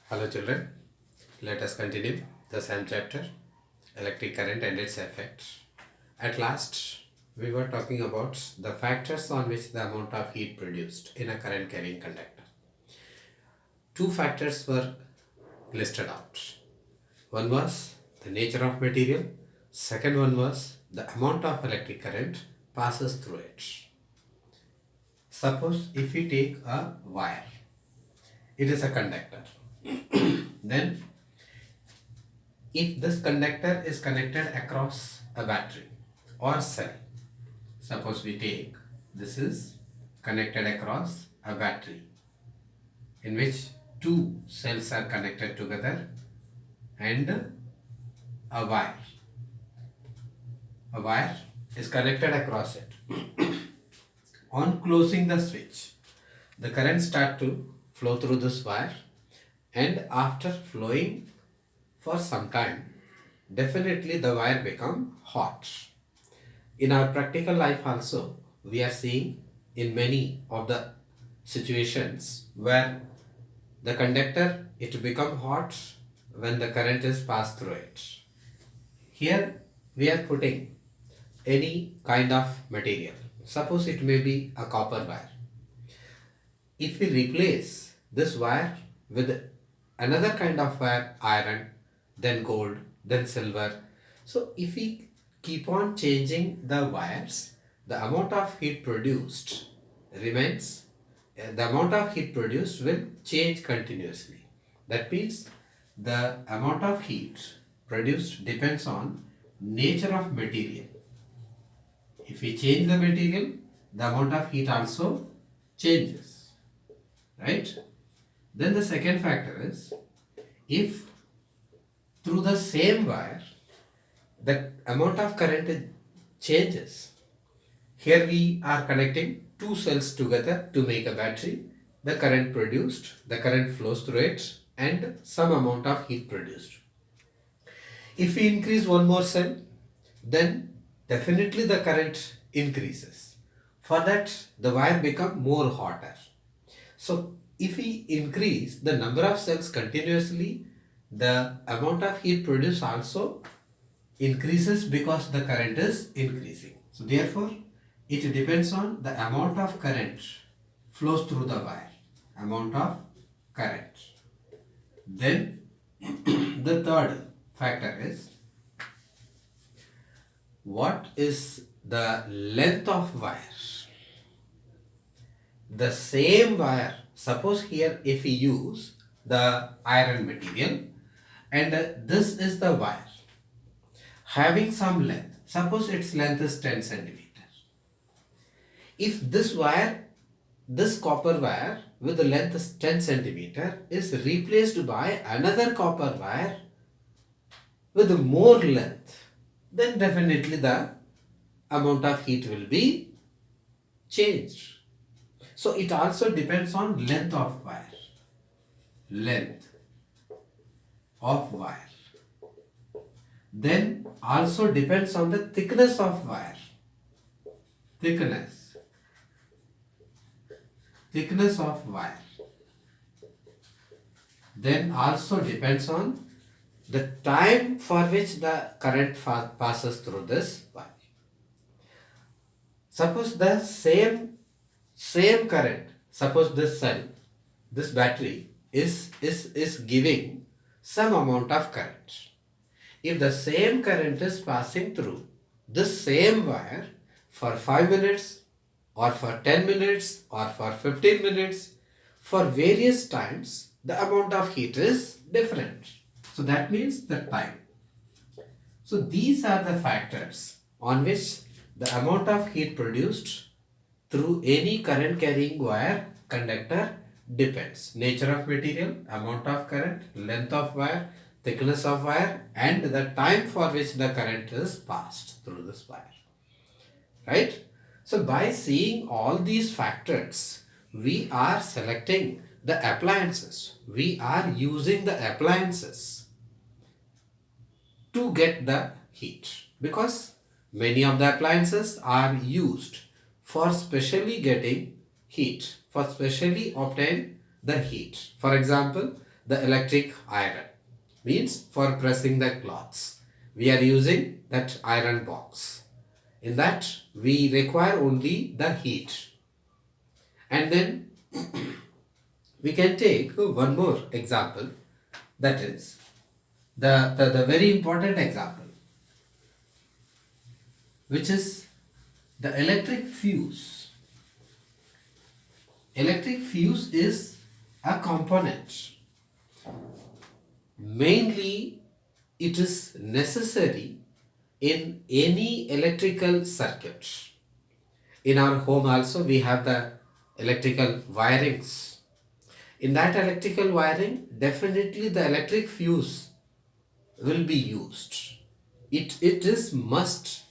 Hello children, let us continue the same chapter, electric current and its effects. At last, we were talking about the factors on which the amount of heat produced in a current carrying conductor. Two factors were listed out. One was the nature of material, second one was the amount of electric current passes through it. Suppose if we take a wire, it is a conductor. Then if this conductor is connected across a battery or cell, suppose we take this is connected across a battery in which two cells are connected together and a wire is connected across it. On closing the switch, the current start to flow through this wire, and after flowing for some time, definitely the wire become hot. In our practical life also, we are seeing in many of the situations where the conductor it become hot when the current is passed through it. Here we are putting any kind of material. Suppose it may be a copper wire. If we replace this wire with another kind of wire, iron, then gold, then silver. So if we keep on changing the wires, the amount of heat produced remains, the amount of heat produced will change continuously. That means the amount of heat produced depends on nature of material. If we change the material, the amount of heat also changes, right? Then the second factor is, if through the same wire the amount of current changes. Here we are connecting two cells together to make a battery. The current produced, the current flows through it and some amount of heat produced. If we increase one more cell, then definitely the current increases. For that, the wire become more hotter. So if we increase the number of cells continuously, the amount of heat produced also increases because the current is increasing. So therefore, it depends on the amount of current flows through the wire. Amount of current. Then the third factor is, what is the length of wire? The same wire, suppose here if we use the iron material and this is the wire having some length, suppose its length is 10 centimeters. If this wire, this copper wire with the length is 10 centimeter is replaced by another copper wire with more length, then definitely the amount of heat will be changed. So it also depends on length of wire. Length of wire. Then also depends on the thickness of wire. Thickness of wire. Then also depends on the time for which the current passes through this wire. Suppose the same current, suppose this cell, this battery is giving some amount of current. If the same current is passing through this same wire for 5 minutes or for 10 minutes or for 15 minutes, for various times the amount of heat is different. So that means the time. So these are the factors on which the amount of heat produced through any current carrying wire conductor depends. Nature of material, amount of current, length of wire, thickness of wire and the time for which the current is passed through this wire. Right? So by seeing all these factors, we are selecting the appliances. We are using the appliances to get the heat, because many of the appliances are used for specially getting heat, for specially obtain the heat. For example, the electric iron. Means for pressing the cloths, we are using that iron box. In that we require only the heat. And then we can take one more example, that is the very important example, which is the electric fuse. Electric fuse is a component. Mainly it is necessary in any electrical circuit. In our home also we have the electrical wirings. In that electrical wiring, definitely the electric fuse will be used. It is must,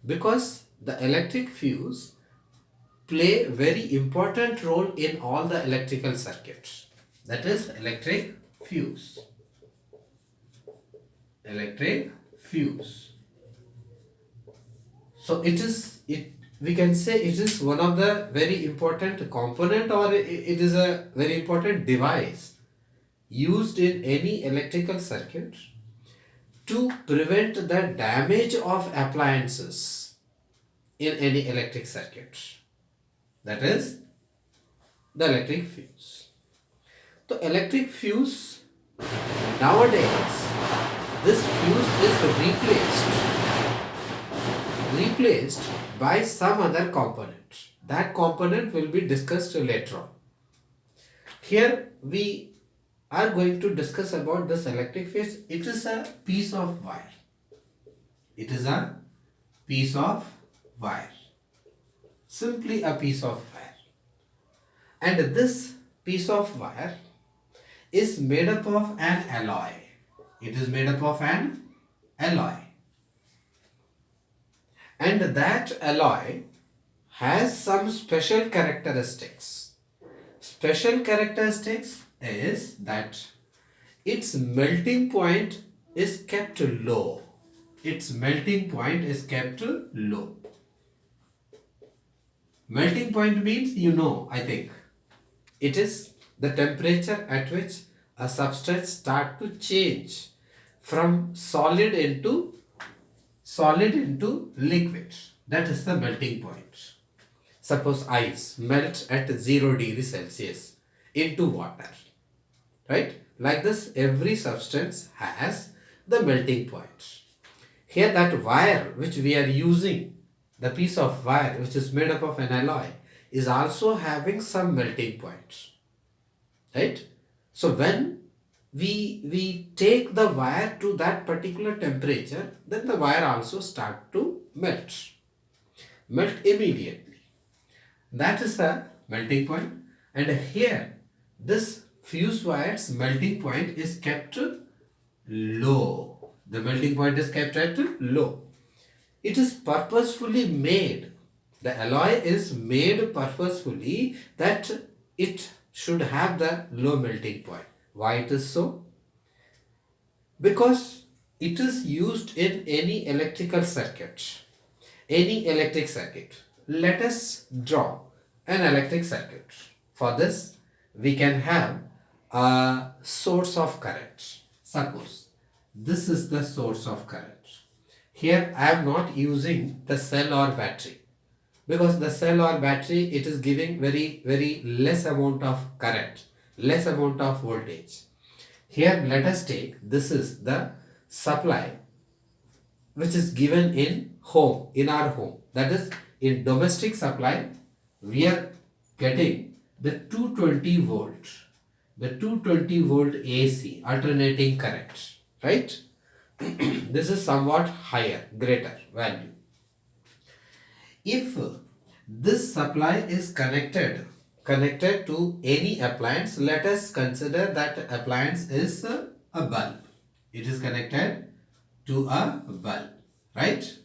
because the electric fuse play very important role in all the electrical circuits. That is electric fuse. Electric fuse. So we can say it is one of the very important component, or it is a very important device used in any electrical circuit to prevent the damage of appliances in any electric circuit. That is the electric fuse. The electric fuse, nowadays this fuse is replaced by some other component. That component will be discussed later on. Here we are going to discuss about this electric fuse. It is a piece of wire. It is a piece of wire. Simply a piece of wire. And this piece of wire is made up of an alloy. It is made up of an alloy. And that alloy has some special characteristics. Special characteristics is that its melting point is kept low. Its melting point is kept low. Melting point means, I think. It is the temperature at which a substance starts to change from solid into liquid. That is the melting point. Suppose ice melt at 0 degrees Celsius into water. Right? Like this, every substance has the melting point. Here that wire which we are using, the piece of wire which is made up of an alloy, is also having some melting points. Right? So when we take the wire to that particular temperature, then the wire also start to melt immediately. That is the melting point. And here this fuse wire's melting point is kept low. The melting point is kept at low. It is purposefully made. The alloy is made purposefully that it should have the low melting point. Why it is so? Because it is used in any electrical circuit. Any electric circuit. Let us draw an electric circuit. For this, we can have a source of current. Suppose this is the source of current. Here I am not using the cell or battery, because the cell or battery, it is giving very less amount of current, less amount of voltage. Here let us take, this is the supply which is given in our home. That is, in domestic supply we are getting the 220 volt, the 220 volt AC alternating current, right? This is somewhat higher, greater value. If this supply is connected to any appliance, let us consider that appliance is a bulb. It is connected to a bulb, right?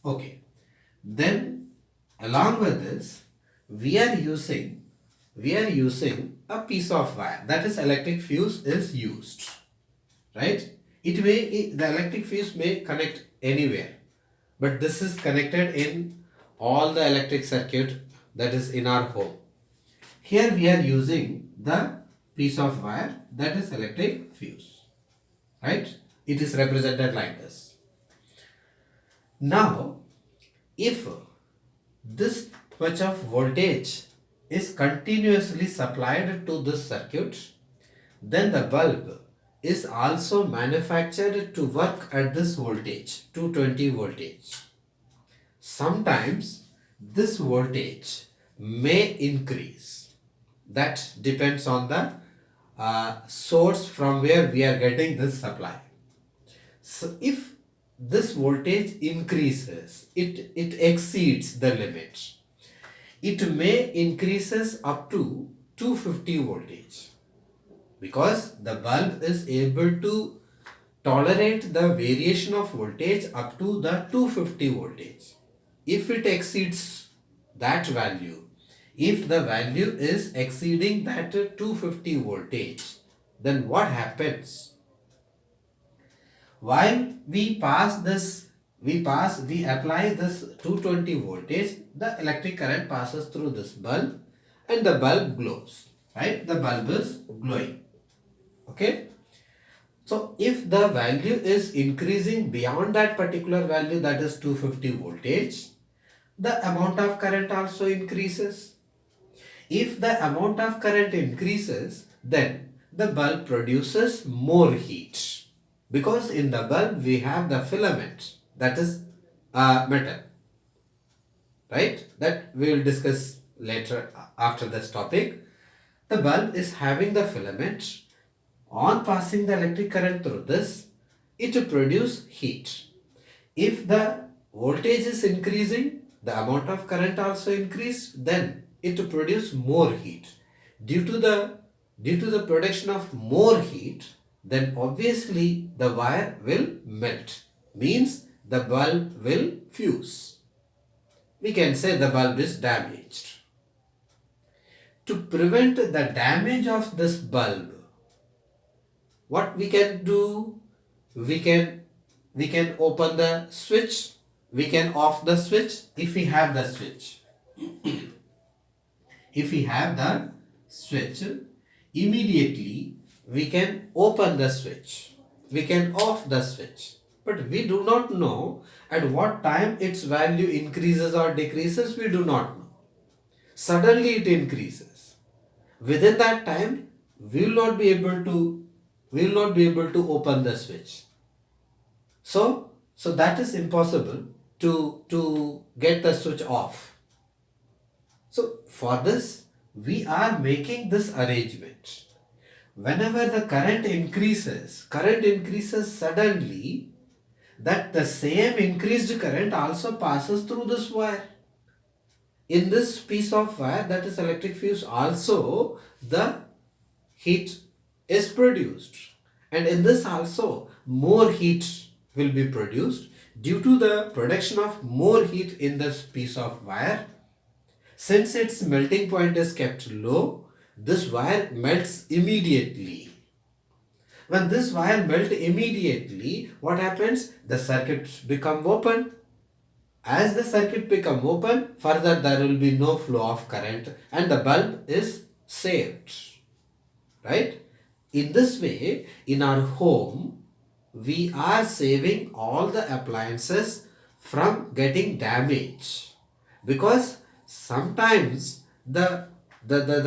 Okay. Then along with this, we are using a piece of wire. That is, electric fuse is used, right? The electric fuse may connect anywhere, but this is connected in all the electric circuit that is in our home. Here we are using the piece of wire, that is electric fuse, right? It is represented like this. Now, if this much of voltage is continuously supplied to this circuit, then the bulb is also manufactured to work at this voltage, 220 voltage. Sometimes this voltage may increase. That depends on the source from where we are getting this supply. So if this voltage increases, it exceeds the limit. It may increases up to 250 voltage, because the bulb is able to tolerate the variation of voltage up to the 250 voltage. If it exceeds that value, if the value is exceeding that 250 voltage, then what happens? While we apply this 220 voltage, the electric current passes through this bulb and the bulb glows, right? The bulb is glowing. Okay. So if the value is increasing beyond that particular value, that is 250 voltage, the amount of current also increases. If the amount of current increases, then the bulb produces more heat, because in the bulb we have the filament, that is metal, right? That we will discuss later after this topic. The bulb is having the filament. On passing the electric current through this, it will produce heat. If the voltage is increasing, the amount of current also increased, then it will produce more heat. Due to the production of more heat, then obviously the wire will melt. Means the bulb will fuse. We can say the bulb is damaged. To prevent the damage of this bulb, what we can do? We can open the switch. We can off the switch if we have the switch. If we have the switch, immediately we can open the switch. We can off the switch. But we do not know at what time its value increases or decreases. We do not know. Suddenly it increases. Within that time, we will not be able to open the switch. So that is impossible to get the switch off. So for this, we are making this arrangement. Whenever the current increases suddenly, that the same increased current also passes through this wire. In this piece of wire, that is electric fuse, also the heat is produced. And in this also, more heat will be produced due to the production of more heat in this piece of wire. Since its melting point is kept low, this wire melts immediately. When this wire melts immediately, what happens? The circuits become open. As the circuit become open, further there will be no flow of current and the bulb is saved. Right? In this way, in our home, we are saving all the appliances from getting damaged, because sometimes the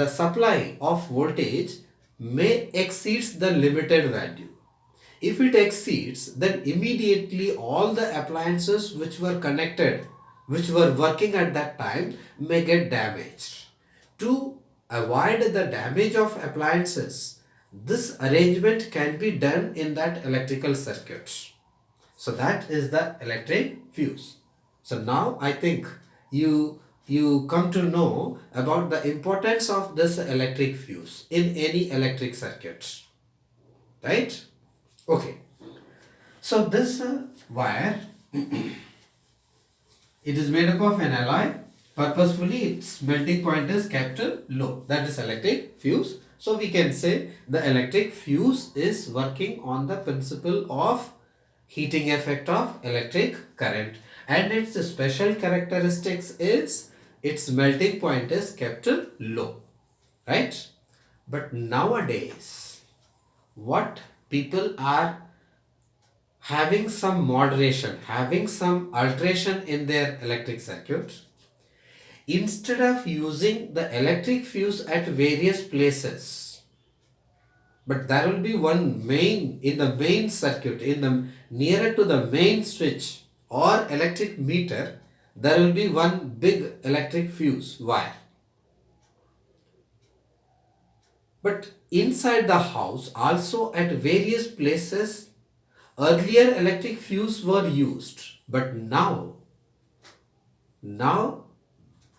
supply of voltage may exceeds the limited value. If it exceeds, then immediately all the appliances which were connected, which were working at that time, may get damaged. To avoid the damage of appliances, this arrangement can be done in that electrical circuit. So that is the electric fuse. So now I think you come to know about the importance of this electric fuse in any electric circuit. Right? Okay. So this wire, it is made up of an alloy. Purposefully, its melting point is kept low. That is electric fuse. So we can say the electric fuse is working on the principle of heating effect of electric current. And its special characteristics is its melting point is kept low. Right? But nowadays, what people are having some moderation, having some alteration in their electric circuit, instead of using the electric fuse at various places, but there will be one main in the main circuit, in the nearer to the main switch or electric meter, there will be one big electric fuse wire. But inside the house, also at various places, earlier electric fuse were used, but now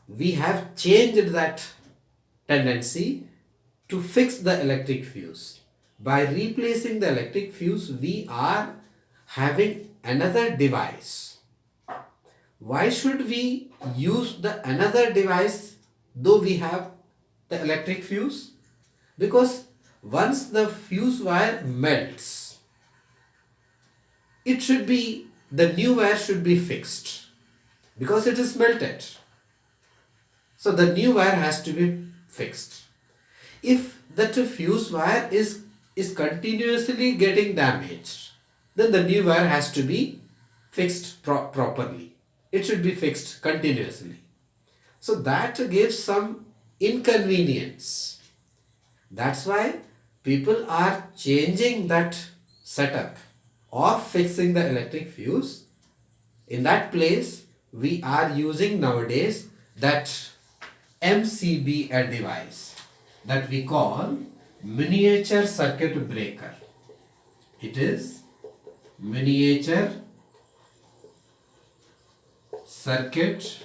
we have changed that tendency to fix the electric fuse. By replacing the electric fuse, we are having another device. Why should we use the another device though we have the electric fuse? Because once the fuse wire melts, it should be, the new wire should be fixed because it is melted. So the new wire has to be fixed. If that fuse wire is continuously getting damaged, then the new wire has to be fixed properly. It should be fixed continuously. So that gives some inconvenience. That's why people are changing that setup of fixing the electric fuse. In that place, we are using nowadays that MCB device that we call miniature circuit breaker. It is miniature circuit